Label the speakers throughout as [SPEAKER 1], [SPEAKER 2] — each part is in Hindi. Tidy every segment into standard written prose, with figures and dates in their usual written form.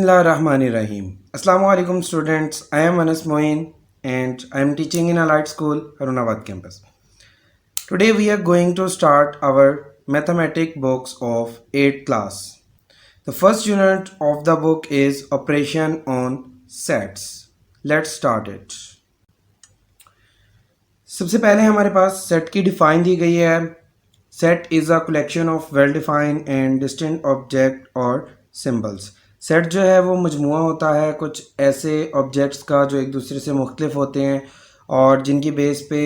[SPEAKER 1] Bismillahirrahmanirrahim. Assalamu alaikum students. I am Anas Moin and I am teaching in Allied School, Harunabad campus. Today we are going to start our mathematics books of 8th class. The first unit of the book is Operation on Sets. Let's start it. सबसे पहले हमारे पास सेट की डिफाइन दी गई है. Set is a collection of well defined and distinct object और सिंबल्स. सेट जो है वो मजमुआ होता है कुछ ऐसे ऑब्जेक्ट्स का जो एक दूसरे से मुख्तलिफ होते हैं और जिनकी बेस पे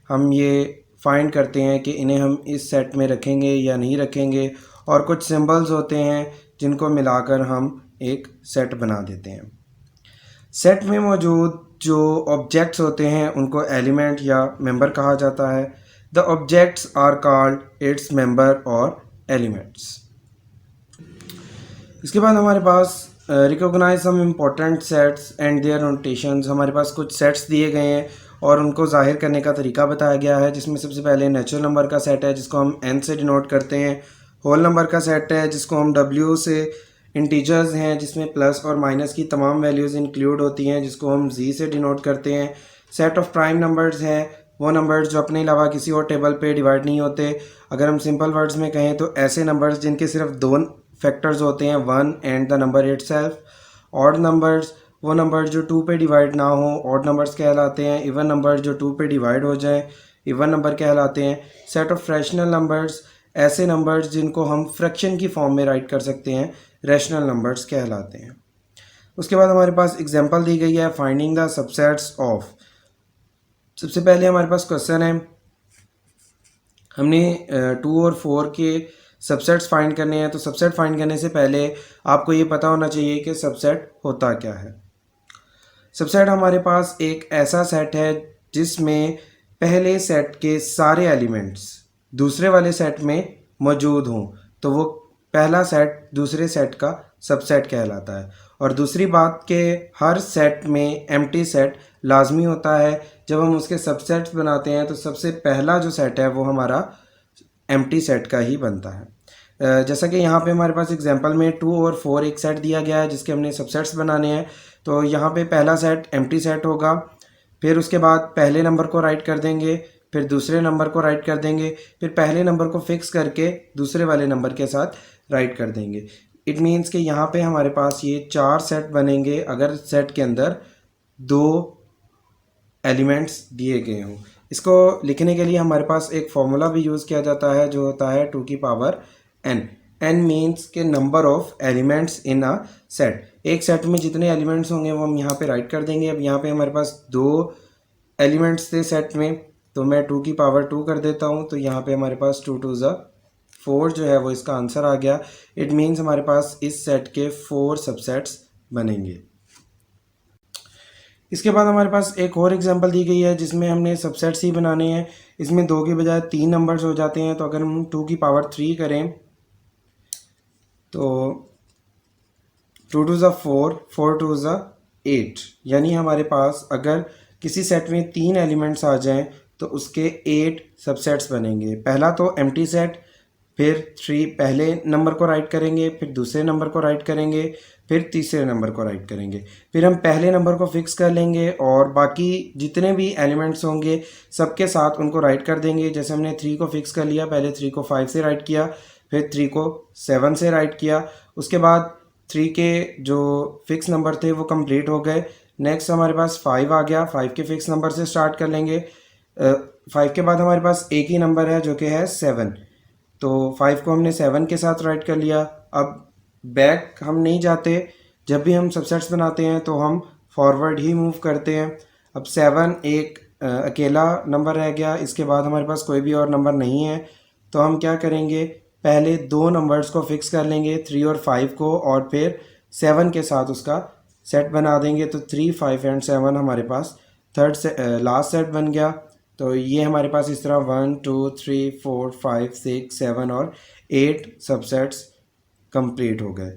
[SPEAKER 1] हम ये फाइंड करते हैं कि इन्हें हम इस सेट में रखेंगे या नहीं रखेंगे, और कुछ सिंबल्स होते हैं जिनको मिलाकर हम एक सेट बना देते हैं. सेट में मौजूद जो ऑब्जेक्ट्स होते हैं उनको एलिमेंट या मेंबर कहा जाता है. The objects are called its member और एलिमेंट्स. इसके बाद हमारे पास recognise some important sets and their notations. हमारे पास कुछ सेट्स दिए गए हैं और उनको ज़ाहिर करने का तरीका बताया गया है, जिसमें सबसे पहले नेचुरल नंबर का सेट है जिसको हम n से डिनोट करते हैं. होल नंबर का सेट है जिसको हम w से. इंटीजर्स हैं जिसमें प्लस और माइनस की तमाम वैल्यूज़ इंक्लूड होती हैं जिसको हम z से डिनोट करते हैं. सेट ऑफ प्राइम नंबर्स हैं वो नंबर्स जो अपने अलावा किसी और टेबल पे डिवाइड नहीं होते. अगर हम सिंपल वर्ड्स में कहें तो ऐसे नंबर्स जिनके सिर्फ दो फैक्टर्स होते हैं, 1 and the number itself. Odd numbers वो नंबर्स जो 2 पे डिवाइड ना हो, ऑड नंबर्स कहलाते हैं. इवन नंबर्स जो 2 पे डिवाइड हो जाएं, इवन नंबर कहलाते हैं. सेट ऑफ फ्रैक्शनल नंबर्स ऐसे नंबर्स जिनको हम फ्रैक्शन की फॉर्म में राइट कर सकते हैं, रैशनल नंबर्स कहलाते हैं. उसके बाद हमारे पास एग्जांपल दी गई है फाइंडिंग द सबसेट्स ऑफ. सबसे पहले हमारे पास क्वेश्चन है, हमने 2 और 4 के सबसेट्स फाइंड करने हैं. तो सबसेट फाइंड करने से पहले आपको ये पता होना चाहिए कि सबसेट होता क्या है. सबसेट हमारे पास एक ऐसा सेट है जिसमें पहले सेट के सारे एलिमेंट्स दूसरे वाले सेट में मौजूद हों, तो वो पहला सेट दूसरे सेट का सबसेट कहलाता है. और दूसरी बात कि हर सेट में एम्प्टी सेट लाजमी होता है. जब हम उसके सबसेट्स बनाते हैं तो सबसे पहला जो सेट है वो हमारा एम्प्टी सेट का ही बनता है. जैसा कि यहाँ पे हमारे पास एग्जांपल में 2 और 4 एक सेट दिया गया है जिसके हमने सबसेट्स बनाने हैं. तो यहाँ पे पहला सेट एम्प्टी सेट होगा, फिर उसके बाद पहले नंबर को राइट कर देंगे, फिर दूसरे नंबर को राइट कर देंगे, फिर पहले नंबर को फिक्स करके दूसरे वाले नंबर के साथ राइट कर देंगे. इट मीन्स कि यहाँ पे हमारे पास ये 4 सेट बनेंगे अगर सेट के अंदर 2 एलिमेंट्स दिए गए हों. इसको लिखने के लिए हमारे पास एक फॉर्मूला भी यूज़ किया जाता है जो होता है 2 की पावर n. n मीन्स के number of elements in a set. एक सेट में जितने एलिमेंट्स होंगे वो हम यहाँ पे राइट कर देंगे. अब यहाँ पे हमारे पास 2 एलिमेंट्स थे सेट में, तो मैं 2 की पावर 2 कर देता हूँ. तो यहाँ पे हमारे पास 2 2 ज़ा 4 जो है वो इसका आंसर आ गया. इट मीन्स हमारे पास इस सेट के 4 सबसेट्स बनेंगे. इसके बाद हमारे पास एक और एग्जांपल दी गई है जिसमें हमने सबसेट्स ही बनाने हैं. इसमें 2 के बजाय 3 नंबर्स हो जाते हैं. तो अगर हम 2 की पावर 3 करें तो 2 2 ज़ा 4, 4 2 ज़ा 8. यानी हमारे पास अगर किसी सेट में 3 एलिमेंट्स आ जाएं तो उसके 8 सबसेट्स बनेंगे. पहला तो एम्प्टी सेट, फिर 3 पहले नंबर को राइट करेंगे, फिर दूसरे नंबर को राइट करेंगे, फिर तीसरे नंबर को राइट करेंगे, फिर हम पहले नंबर को फिक्स कर लेंगे और बाकी जितने भी एलिमेंट्स होंगे सबके साथ उनको राइट कर देंगे. जैसे हमने 3 को फिक्स कर लिया, पहले 3 को 5 से राइट किया, फिर 3 को 7 से राइट किया. उसके बाद 3 के जो फिक्स नंबर थे वो कंप्लीट हो गए. नेक्स्ट हमारे पास 5 आ गया. 5 के फिक्स नंबर से स्टार्ट कर लेंगे. 5 के बाद हमारे पास एक ही नंबर है जो कि है 7. तो 5 को हमने 7 के साथ राइट कर लिया. अब बैक हम नहीं जाते. जब भी हम सबसेट्स बनाते हैं तो हम फॉरवर्ड ही मूव करते हैं. अब 7 एक अकेला नंबर रह गया. इसके बाद हमारे पास कोई भी और नंबर नहीं है. तो हम क्या करेंगे, पहले 2 नंबर्स को फिक्स कर लेंगे, 3 और 5 को, और फिर 7 के साथ उसका सेट बना देंगे. तो 3 5 एंड 7 हमारे पास थर्ड से लास्ट सेट बन गया. तो ये हमारे पास इस तरह 1 2 3 4 5 6 7 और 8 सबसेट्स कंप्लीट हो गए.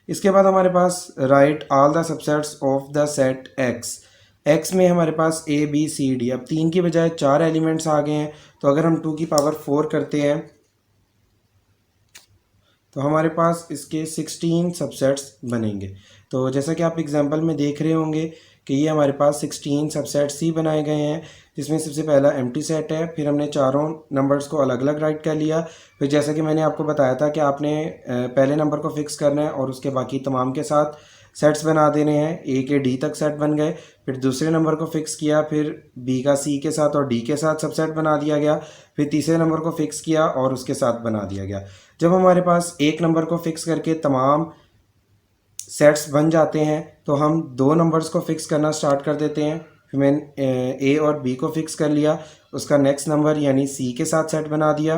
[SPEAKER 1] इसके बाद हमारे पास write all the subsets of the set X. X में हमारे पास ए बी सी डी. अब 3 की बजाय 4 एलिमेंट्स आ गए हैं. तो अगर हम 2 की पावर 4 करते हैं तो हमारे पास इसके 16 सबसेट्स बनेंगे। तो जैसा कि आप एग्जांपल में देख रहे होंगे कि ये हमारे पास 16 सबसेट्स ही बनाए गए हैं, जिसमें सबसे पहला एम्प्टी सेट है, फिर हमने चारों नंबर्स को अलग अलग राइट कर लिया। फिर जैसा कि मैंने आपको बताया था कि आपने पहले नंबर को फिक्स करना है और उसके बाकी तमाम के साथ सेट्स बना देने हैं। ए के डी तक सेट बन गए। फिर दूसरे नंबर को फिक्स किया, फिर बी का सी के साथ और डी के साथ सबसेट बना दिया गया। फिर तीसरे नंबर को फिक्स किया और उसके साथ बना दिया गया। जब हमारे पास एक नंबर को फिक्स करके तमाम सेट्स बन जाते हैं तो हम दो नंबर्स को फिक्स करना स्टार्ट कर देते हैं। फिर मैंने ए और बी को फिक्स कर लिया, उसका नेक्स्ट नंबर यानी सी के साथ सेट बना दिया।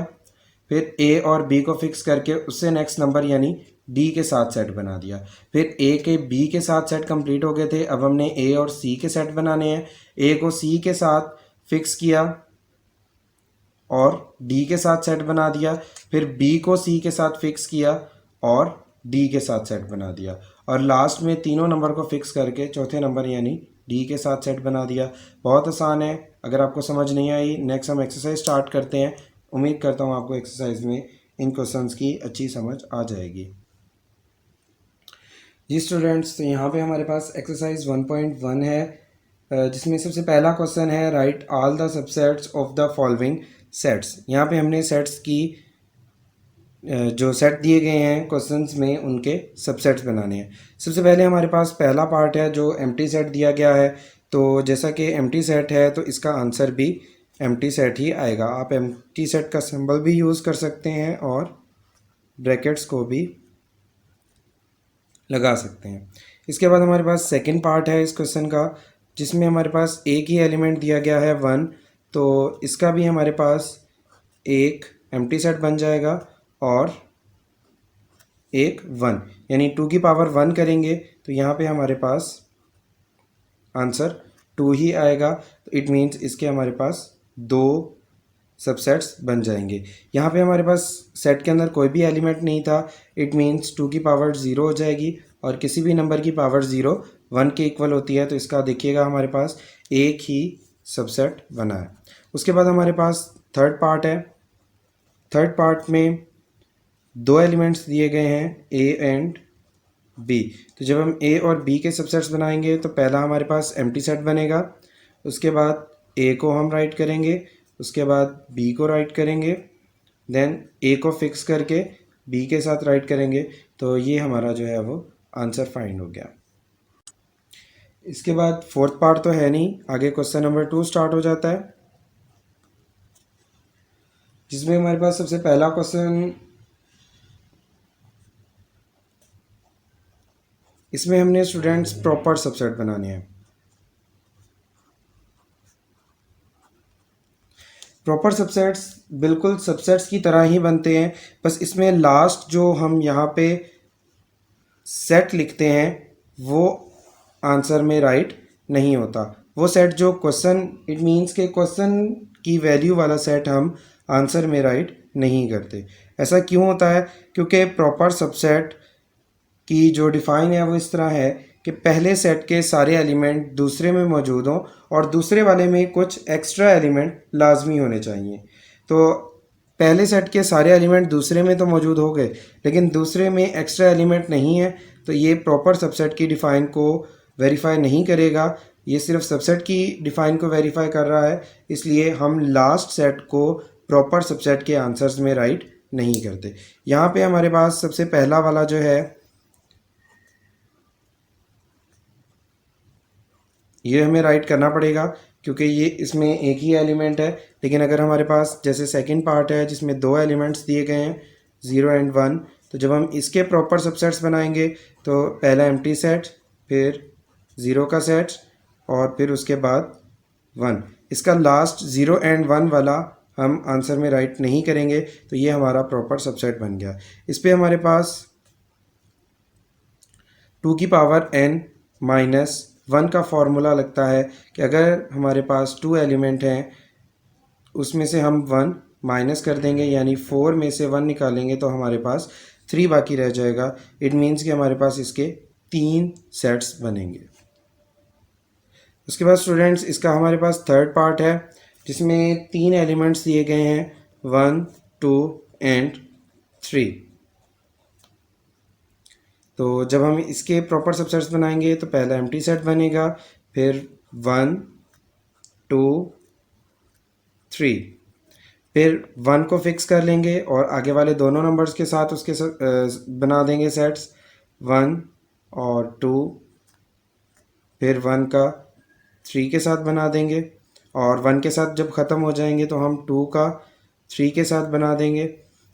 [SPEAKER 1] फिर ए और बी को फिक्स करके उससे नेक्स्ट नंबर यानी डी के साथ सेट बना दिया। फिर ए के बी के साथ सेट कंप्लीट हो गए थे, अब हमने ए और सी के सेट बनाने हैं। ए को सी के साथ फिक्स किया और डी के साथ सेट बना दिया। फिर बी को सी के साथ फिक्स किया और डी के साथ सेट बना दिया। और लास्ट में तीनों नंबर को फिक्स करके चौथे नंबर यानी डी के साथ सेट बना दिया। बहुत आसान है। अगर आपको समझ नहीं आई, नेक्स्ट हम एक्सरसाइज स्टार्ट करते हैं। उम्मीद करता हूँ आपको एक्सरसाइज में इन क्वेश्चंस की अच्छी समझ आ जाएगी। जी स्टूडेंट्स, तो यहाँ पे हमारे पास एक्सरसाइज 1.1 है, जिसमें सबसे पहला क्वेश्चन है right all the subsets of the following sets. यहाँ पे हमने सेट्स की जो सेट दिए गए हैं क्वेश्चंस में उनके सबसेट्स बनाने हैं। सबसे पहले हमारे पास पहला पार्ट है जो एम्प्टी सेट दिया गया है। तो जैसा कि एम्प्टी सेट है तो इसका आंसर भी एम्प्टी सेट ही आएगा। आप एम्प्टी सेट का सिंबल भी यूज़ कर सकते हैं और ब्रैकेट्स को भी लगा सकते हैं। इसके बाद हमारे पास सेकंड पार्ट है इस क्वेश्चन का, जिसमें हमारे पास एक ही एलिमेंट दिया गया है 1। तो इसका भी हमारे पास एक एम्प्टी सेट बन जाएगा और एक 1, यानी 2 की पावर 1 करेंगे तो यहाँ पे हमारे पास आंसर 2 ही आएगा। तो इट मीन्स इसके हमारे पास दो सबसेट्स बन जाएंगे। यहाँ पे हमारे पास सेट के अंदर कोई भी एलिमेंट नहीं था, इट मीन्स 2 की पावर 0 हो जाएगी और किसी भी नंबर की पावर 0 1 के इक्वल होती है। तो इसका देखिएगा हमारे पास एक ही सबसेट बना है। उसके बाद हमारे पास थर्ड पार्ट है। थर्ड पार्ट में दो एलिमेंट्स दिए गए हैं ए एंड बी। तो जब हम ए और बी के सबसेट्स बनाएंगे तो पहला हमारे पास एम्प्टी सेट बनेगा, उसके बाद ए को हम राइट करेंगे, उसके बाद बी को राइट करेंगे, देन ए को फिक्स करके बी के साथ राइट करेंगे। तो ये हमारा जो है वो आंसर फाइंड हो गया। इसके बाद फोर्थ पार्ट तो है नहीं, आगे क्वेश्चन नंबर 2 स्टार्ट हो जाता है, जिसमें हमारे पास सबसे पहला क्वेश्चन, इसमें हमने स्टूडेंट्स प्रॉपर सबसेट बनाने हैं। प्रॉपर सबसेट्स बिल्कुल सबसेट्स की तरह ही बनते हैं, बस इसमें लास्ट जो हम यहाँ पे सेट लिखते हैं वो आंसर में राइट नहीं होता। वो सेट जो क्वेश्चन, इट मीन्स के क्वेश्चन की वैल्यू वाला सेट हम आंसर में राइट नहीं करते। ऐसा क्यों होता है? क्योंकि प्रॉपर सबसेट की जो डिफ़ाइन है वो इस तरह है कि पहले सेट के सारे एलिमेंट दूसरे में मौजूद हों और दूसरे वाले में कुछ एक्स्ट्रा एलिमेंट लाजमी होने चाहिए। तो पहले सेट के सारे एलिमेंट दूसरे में तो मौजूद हो गए, लेकिन दूसरे में एक्स्ट्रा एलिमेंट नहीं है, तो ये प्रॉपर सबसेट की डिफ़ाइन को वेरीफाई नहीं करेगा। ये सिर्फ सबसेट की डिफ़ाइन को वेरीफाई कर रहा है, इसलिए हम लास्ट सेट को प्रॉपर सबसेट के आंसर्स में राइट नहीं करते। यहाँ पे हमारे पास सबसे पहला वाला जो है ये हमें राइट करना पड़ेगा, क्योंकि ये इसमें एक ही एलिमेंट है। लेकिन अगर हमारे पास जैसे सेकंड पार्ट है जिसमें दो एलिमेंट्स दिए गए हैं 0 एंड 1, तो जब हम इसके प्रॉपर सबसेट्स बनाएंगे तो पहला एम्प्टी सेट, फिर 0 का सेट और फिर उसके बाद 1। इसका लास्ट 0 एंड 1 वाला हम आंसर में राइट नहीं करेंगे, तो ये हमारा प्रॉपर सबसेट बन गया। इस पर हमारे पास 2 की पावर n माइनस 1 का फॉर्मूला लगता है कि अगर हमारे पास 2 एलिमेंट हैं उसमें से हम 1 माइनस कर देंगे, यानी 4 में से 1 निकालेंगे तो हमारे पास 3 बाकी रह जाएगा। इट मीन्स कि हमारे पास इसके 3 सेट्स बनेंगे। उसके बाद स्टूडेंट्स इसका हमारे पास थर्ड पार्ट है जिसमें 3 एलिमेंट्स दिए गए हैं 1, 2 एंड 3। तो जब हम इसके प्रॉपर सबसेट्स बनाएंगे तो पहला एम्प्टी सेट बनेगा, फिर 1 2 3, फिर 1 को फिक्स कर लेंगे और आगे वाले दोनों नंबर्स के साथ उसके बना देंगे सेट्स 1 और 2, फिर 1 का 3 के साथ बना देंगे और 1 के साथ जब ख़त्म हो जाएंगे तो हम 2 का 3 के साथ बना देंगे।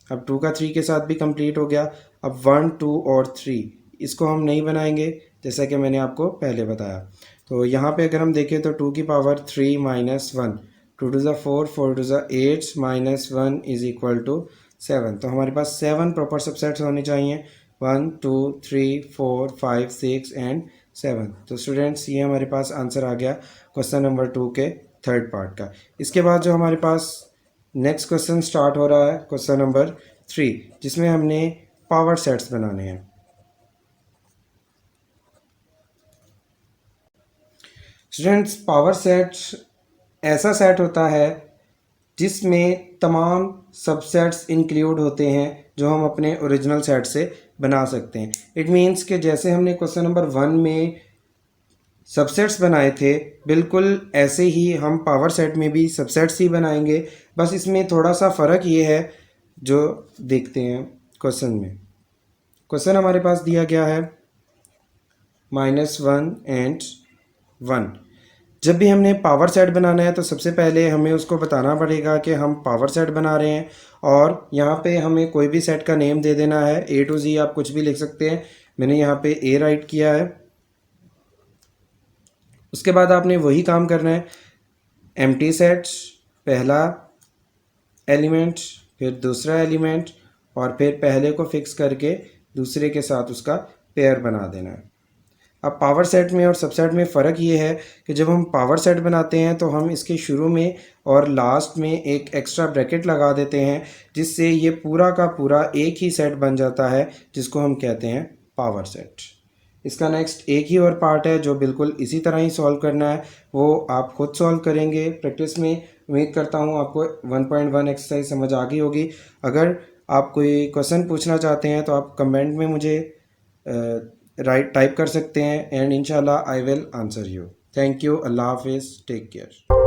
[SPEAKER 1] अब 2 का 3 के साथ भी कंप्लीट हो गया। अब 1 2 और 3 इसको हम नहीं बनाएंगे जैसा कि मैंने आपको पहले बताया। तो यहाँ पे अगर हम देखें तो 2 की पावर 3 माइनस 1, 2 टू ज़ा 4, 4 टू ज़ा 8 माइनस 1 इज़ इक्वल टू 7। तो हमारे पास 7 प्रॉपर सबसेट्स होने चाहिए, 1 2 3 4 5 6 एंड 7। तो स्टूडेंट्स ये हमारे पास आंसर आ गया क्वेश्चन नंबर 2 के थर्ड पार्ट का। इसके बाद जो हमारे पास नेक्स्ट क्वेश्चन स्टार्ट हो रहा है क्वेश्चन नंबर 3, जिसमें हमने पावर सेट्स बनाने हैं। स्टूडेंट्स पावर सेट्स ऐसा सेट होता है जिसमें तमाम सबसेट्स इंक्लूड होते हैं जो हम अपने ओरिजिनल सेट से बना सकते हैं। इट मीन्स कि जैसे हमने क्वेश्चन नंबर 1 में सबसेट्स बनाए थे, बिल्कुल ऐसे ही हम पावर सेट में भी सबसेट्स ही बनाएंगे। बस इसमें थोड़ा सा फ़र्क ये है जो देखते हैं क्वेश्चन में। क्वेश्चन हमारे पास दिया गया है -1 एंड 1। जब भी हमने पावर सेट बनाना है तो सबसे पहले हमें उसको बताना पड़ेगा कि हम पावर सेट बना रहे हैं और यहाँ पे हमें कोई भी सेट का नेम दे देना है। A to Z आप कुछ भी लिख सकते हैं, मैंने यहाँ पे A राइट किया है। उसके बाद आपने वही काम करना है, एम्प्टी सेट्स पहला एलिमेंट, फिर दूसरा एलिमेंट और फिर पहले को फिक्स करके दूसरे के साथ उसका पेयर बना देना है। अब पावर सेट में और सबसेट में फ़र्क ये है कि जब हम पावर सेट बनाते हैं तो हम इसके शुरू में और लास्ट में एक एक्स्ट्रा ब्रैकेट लगा देते हैं, जिससे ये पूरा का पूरा एक ही सेट बन जाता है जिसको हम कहते हैं पावर सेट। इसका नेक्स्ट एक ही और पार्ट है जो बिल्कुल इसी तरह ही सॉल्व करना है, वो आप खुद सॉल्व करेंगे प्रैक्टिस में। उम्मीद करता हूँ आपको 1.1 एक्सरसाइज समझ आ गई होगी। अगर आप कोई क्वेश्चन पूछना चाहते हैं तो आप कमेंट में मुझे टाइप कर सकते हैं एंड इंशाल्लाह I will answer you. Thank you. Allah हाफिज़। Take care.